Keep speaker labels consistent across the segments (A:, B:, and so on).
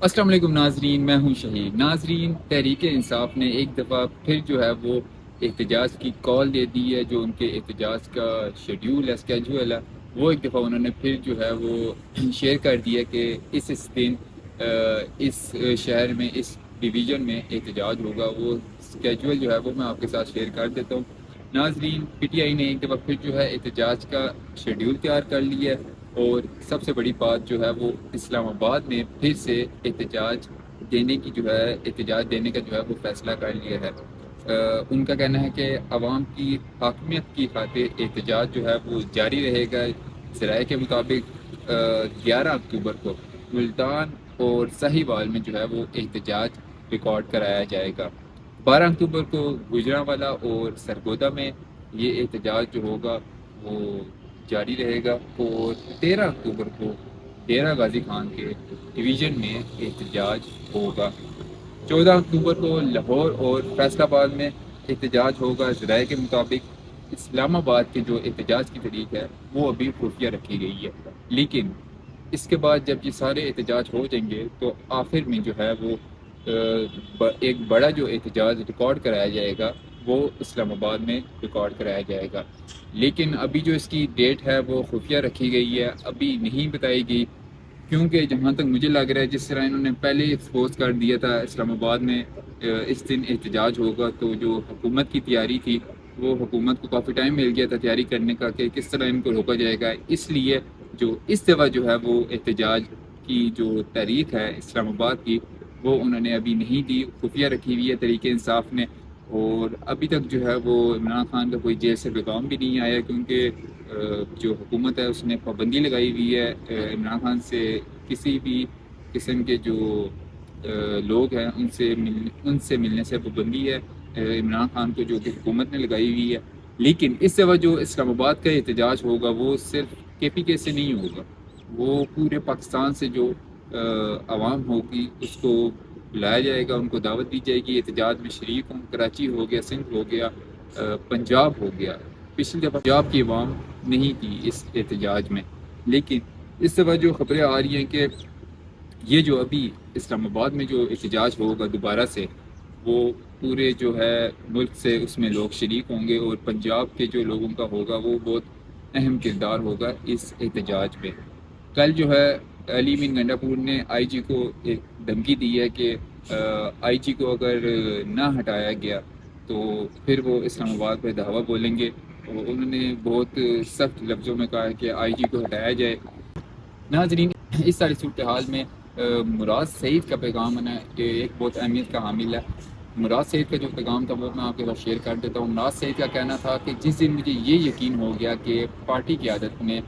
A: السلام علیکم ناظرین، میں ہوں شہید ناظرین۔ تحریک انصاف نے ایک دفعہ پھر جو ہے وہ احتجاج کی کال دے دی ہے۔ جو ان کے احتجاج کا شیڈیول ہے، اسکیجول ہے، وہ ایک دفعہ انہوں نے پھر جو ہے وہ شیئر کر دیا کہ اس دن اس شہر میں، اس ڈویژن میں احتجاج ہوگا۔ وہ اسکیجول جو ہے وہ میں آپ کے ساتھ شیئر کر دیتا ہوں ناظرین۔ پی ٹی آئی نے ایک دفعہ پھر جو ہے احتجاج کا شیڈیول تیار کر لیا ہے، اور سب سے بڑی بات جو ہے وہ اسلام آباد میں پھر سے احتجاج دینے کا جو ہے وہ فیصلہ کر لیا ہے۔ ان کا کہنا ہے کہ عوام کی حاکمیت کی خاطر احتجاج جو ہے وہ جاری رہے گا۔ ذرائع کے مطابق 11 اکتوبر کو ملتان اور سہیوال میں جو ہے وہ احتجاج ریکارڈ کرایا جائے گا۔ 12 اکتوبر کو گوجرانوالہ اور سرگودا میں یہ احتجاج جو ہوگا وہ جاری رہے گا، اور 13 اکتوبر کو ڈیرہ غازی خان کے ڈویژن میں احتجاج ہوگا۔ 14 اکتوبر کو لاہور اور فیصل آباد میں احتجاج ہوگا۔ ذرائع کے مطابق اسلام آباد کے جو احتجاج کی تاریخ ہے وہ ابھی خفیہ رکھی گئی ہے، لیکن اس کے بعد جب یہ سارے احتجاج ہو جائیں گے تو آخر میں جو ہے وہ ایک بڑا جو احتجاج ریکارڈ کرایا جائے گا وہ اسلام آباد میں ریکارڈ کرایا جائے گا۔ لیکن ابھی جو اس کی ڈیٹ ہے وہ خفیہ رکھی گئی ہے، ابھی نہیں بتائی گئی، کیونکہ جہاں تک مجھے لگ رہا ہے جس طرح انہوں نے پہلے ایکسپوز کر دیا تھا اسلام آباد میں اس دن احتجاج ہوگا، تو جو حکومت کی تیاری تھی وہ حکومت کو کافی ٹائم مل گیا تھا تیاری کرنے کا کہ کس طرح ان کو روکا جائے گا۔ اس لیے جو اس دفعہ جو ہے وہ احتجاج کی جو تاریخ ہے اسلام آباد کی، وہ انہوں نے ابھی نہیں دی، خفیہ رکھی ہوئی ہے تحریک انصاف نے۔ اور ابھی تک جو ہے وہ عمران خان کا کوئی جیل سے پیغام بھی نہیں آیا، کیونکہ جو حکومت ہے اس نے پابندی لگائی ہوئی ہے عمران خان سے کسی بھی قسم کے جو لوگ ہیں ان سے ملنے سے پابندی ہے عمران خان کو، جو کہ حکومت نے لگائی ہوئی ہے۔ لیکن اس دفعہ جو اسلام آباد کا احتجاج ہوگا وہ صرف کے پی کے سے نہیں ہوگا، وہ پورے پاکستان سے جو عوام ہوگی اس کو بلایا جائے گا، ان کو دعوت دی جائے گی احتجاج میں شریک ہوں۔ کراچی ہو گیا، سندھ ہو گیا، پنجاب ہو گیا۔ پچھلی دفعہ پنجاب کی عوام نہیں تھی اس احتجاج میں، لیکن اس دفعہ جو خبریں آ رہی ہیں کہ یہ جو ابھی اسلام آباد میں جو احتجاج ہوگا دوبارہ سے، وہ پورے جو ہے ملک سے اس میں لوگ شریک ہوں گے، اور پنجاب کے جو لوگوں کا ہوگا وہ بہت اہم کردار ہوگا اس احتجاج میں۔ کل جو ہے علی امین گنڈا پور نے آئی جی کو ایک دھمکی دی ہے کہ آئی جی کو اگر نہ ہٹایا گیا تو پھر وہ اسلام آباد پہ دھاوا بولیں گے، اور انہوں نے بہت سخت لفظوں میں کہا ہے کہ آئی جی کو ہٹایا جائے۔ ناظرین، اس ساری صورتحال میں مراد سعید کا پیغام ایک بہت اہمیت کا حامل ہے۔ مراد سعید کا جو پیغام تھا وہ میں آپ کے ساتھ شیئر کر دیتا ہوں۔ مراد سعید کا کہنا تھا کہ جس دن مجھے یہ یقین ہو گیا کہ پارٹی قیادت نے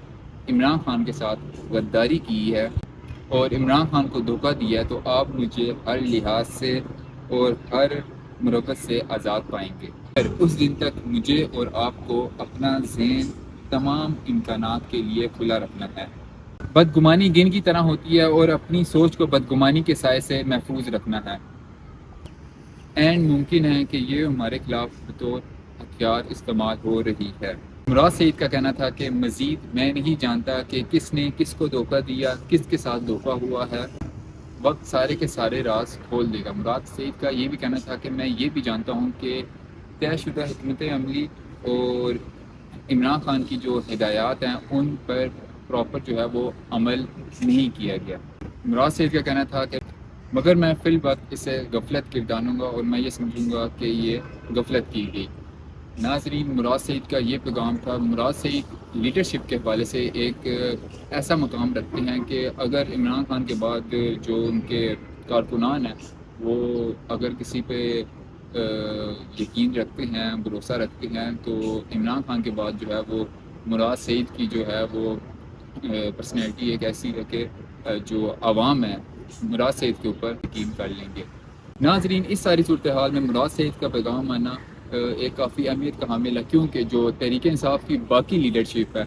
A: عمران خان کے ساتھ غداری کی ہے اور عمران خان کو دھوکہ دیا ہے، تو آپ مجھے ہر لحاظ سے اور ہر مروت سے آزاد پائیں گے۔ اس دن تک مجھے اور آپ کو اپنا ذہن تمام امکانات کے لیے کھلا رکھنا ہے۔ بدگمانی گن کی طرح ہوتی ہے، اور اپنی سوچ کو بدگمانی کے سائے سے محفوظ رکھنا ہے۔ اینڈ ممکن ہے کہ یہ ہمارے خلاف بطور ہتھیار استعمال ہو رہی ہے۔ مراد سعید کا کہنا تھا کہ مزید میں نہیں جانتا کہ کس نے کس کو دھوکہ دیا، کس کے ساتھ دھوکہ ہوا ہے، وقت سارے کے سارے راز کھول دے گا۔ مراد سعید کا یہ بھی کہنا تھا کہ میں یہ بھی جانتا ہوں کہ طے شدہ حکمت عملی اور عمران خان کی جو ہدایات ہیں ان پر پراپر جو ہے وہ عمل نہیں کیا گیا۔ مراد سعید کا کہنا تھا کہ مگر میں فی الوقت اسے غفلت گردانوں گا، اور میں یہ سمجھوں گا کہ یہ غفلت کی گئی۔ ناظرین، مراد سعید کا یہ پیغام تھا۔ مراد سعید لیڈرشپ کے حوالے سے ایک ایسا مقام رکھتے ہیں کہ اگر عمران خان کے بعد جو ان کے کارکنان ہیں وہ اگر کسی پہ یقین رکھتے ہیں، بھروسہ رکھتے ہیں، تو عمران خان کے بعد جو ہے وہ مراد سعید کی جو ہے وہ پرسنالٹی ایک ایسی ہے کہ جو عوام ہے مراد سعید کے اوپر یقین کر لیں گے۔ ناظرین، اس ساری صورتحال میں مراد سعید کا پیغام آنا ایک کافی اہمیت کا حامل ہے، کیونکہ جو تحریک انصاف کی باقی لیڈرشپ ہے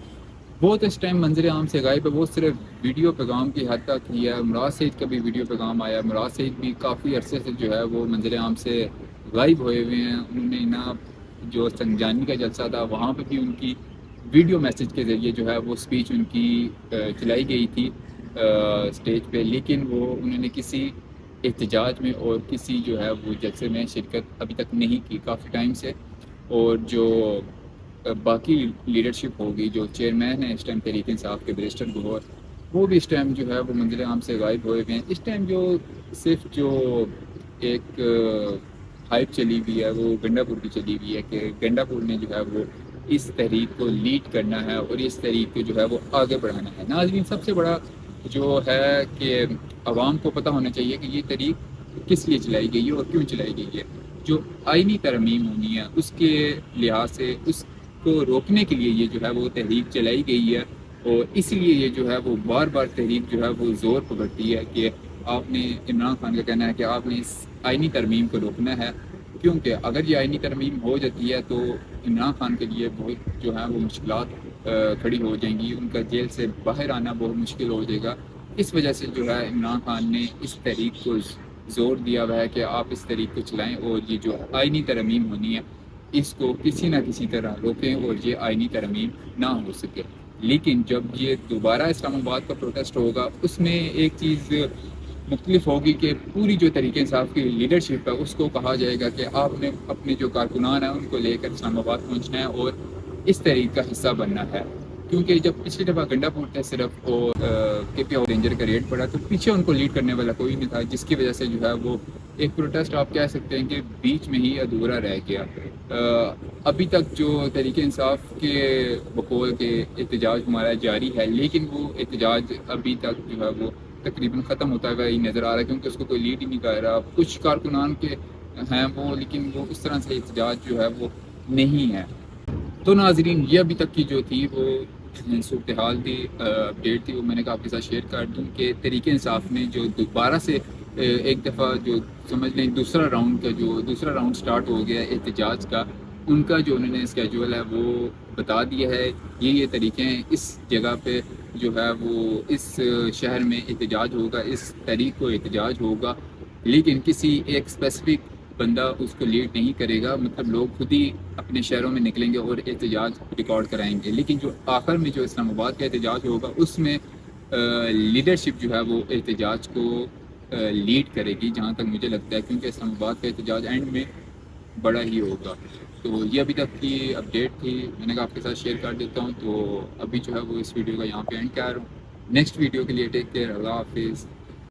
A: وہ تو اس ٹائم منظر عام سے غائب ہے، وہ صرف ویڈیو پیغام کی حد تک ہی ہے۔ مراد سعید کا بھی ویڈیو پیغام آیا، مراد سعید بھی کافی عرصے سے جو ہے وہ منظر عام سے غائب ہوئے ہوئے ہیں۔ انہوں نے نا جو سنجانی کا جلسہ تھا وہاں پہ بھی ان کی ویڈیو میسج کے ذریعے جو ہے وہ سپیچ ان کی چلائی گئی تھی، اسٹیج پہ، لیکن وہ انہوں نے کسی احتجاج میں اور کسی جو ہے وہ جلسے میں شرکت ابھی تک نہیں کی کافی ٹائم سے. اور جو باقی لیڈرشپ ہوگی، جو چیئرمین ہے اس ٹائم تحریک انصاف کے بیرسٹر گوہر، وہ بھی اس ٹائم جو ہے وہ منزل عام سے غائب ہوئے ہوئے ہیں. اس ٹائم جو صرف جو ایک ہائپ چلی ہوئی ہے وہ گنڈا پور کی چلی ہوئی ہے کہ گنڈا پور نے جو ہے وہ اس تحریک کو لیڈ کرنا ہے اور اس تحریک کو جو ہے وہ آگے بڑھانا ہے. ناظرین، سب سے بڑا جو ہے کہ عوام کو پتہ ہونا چاہیے کہ یہ تحریک کس لیے چلائی گئی ہے اور کیوں چلائی گئی ہے. جو آئینی ترمیم ہونی ہے اس کے لحاظ سے اس کو روکنے کے لیے یہ جو ہے وہ تحریک چلائی گئی ہے. اور اس لیے یہ جو ہے وہ بار بار تحریک جو ہے وہ زور پکڑتی ہے کہ آپ نے، عمران خان کا کہنا ہے کہ آپ نے اس آئینی ترمیم کو روکنا ہے، کیونکہ اگر یہ آئینی ترمیم ہو جاتی ہے تو عمران خان کے لیے بہت جو ہے وہ مشکلات کھڑی ہو جائیں گی، ان کا جیل سے باہر آنا بہت مشکل ہو جائے گا. اس وجہ سے جو ہے عمران خان نے اس تحریک کو زور دیا ہوا ہے کہ آپ اس تحریک کو چلائیں اور یہ جو آئینی ترمیم ہونی ہے اس کو کسی نہ کسی طرح روکیں اور یہ آئینی ترمیم نہ ہو سکے. لیکن جب یہ دوبارہ اسلام آباد کا پروٹیسٹ ہوگا اس میں ایک چیز مختلف ہوگی کہ پوری جو تحریک انصاف کی لیڈرشپ ہے اس کو کہا جائے گا کہ آپ نے اپنے جو کارکنان ہیں ان کو لے کر اسلام آباد پہنچنا ہے اور اس تحریک کا حصہ بننا ہے. کیونکہ جب پچھلی دفعہ گنڈا پور تھا صرف اور کے پی رینجر کا ریڈ پڑا تو پیچھے ان کو لیڈ کرنے والا کوئی نہیں تھا، جس کی وجہ سے جو ہے وہ ایک پروٹیسٹ آپ کہہ سکتے ہیں کہ بیچ میں ہی ادھورا رہ گیا. ابھی تک جو تحریک انصاف کے بقول کے احتجاج ہمارا جاری ہے، لیکن وہ احتجاج ابھی تک جو ہے وہ تقریباً ختم ہوتا ہوا ہی نظر آ رہا ہے، کیونکہ اس کو کوئی لیڈ ہی نہیں کر رہا. کچھ کارکنان کے ہیں وہ، لیکن وہ اس طرح سے احتجاج جو ہے وہ نہیں ہے. تو ناظرین، یہ ابھی تک کی جو تھی وہ صورتحال تھی، اپڈیٹ تھی، وہ میں نے کہا آپ کے ساتھ شیئر کر دوں کہ تحریک انصاف نے جو دوبارہ سے ایک دفعہ جو سمجھ لیں دوسرا راؤنڈ سٹارٹ ہو گیا احتجاج کا، ان کا جو انہوں نے اسکیجول ہے وہ بتا دیا ہے. یہ طریقیں اس جگہ پہ جو ہے وہ اس شہر میں احتجاج ہوگا، اس تحریک کو احتجاج ہوگا، لیکن کسی ایک اسپیسیفک بندہ اس کو لیڈ نہیں کرے گا. مطلب لوگ خود ہی اپنے شہروں میں نکلیں گے اور احتجاج ریکارڈ کرائیں گے. لیکن جو آخر میں جو اسلام آباد کا احتجاج ہوگا اس میں لیڈرشپ جو ہے وہ احتجاج کو لیڈ کرے گی، جہاں تک مجھے لگتا ہے، کیونکہ اسلام آباد کا احتجاج اینڈ میں بڑا ہی ہوگا. تو یہ ابھی تک کی اپڈیٹ تھی، میں نے کہا آپ کے ساتھ شیئر کر دیتا ہوں. تو ابھی جو ہے وہ اس ویڈیو کا یہاں پہ اینڈ کر رہا ہوں. نیکسٹ ویڈیو کے لیے ٹیک کیئر، اللہ حافظ.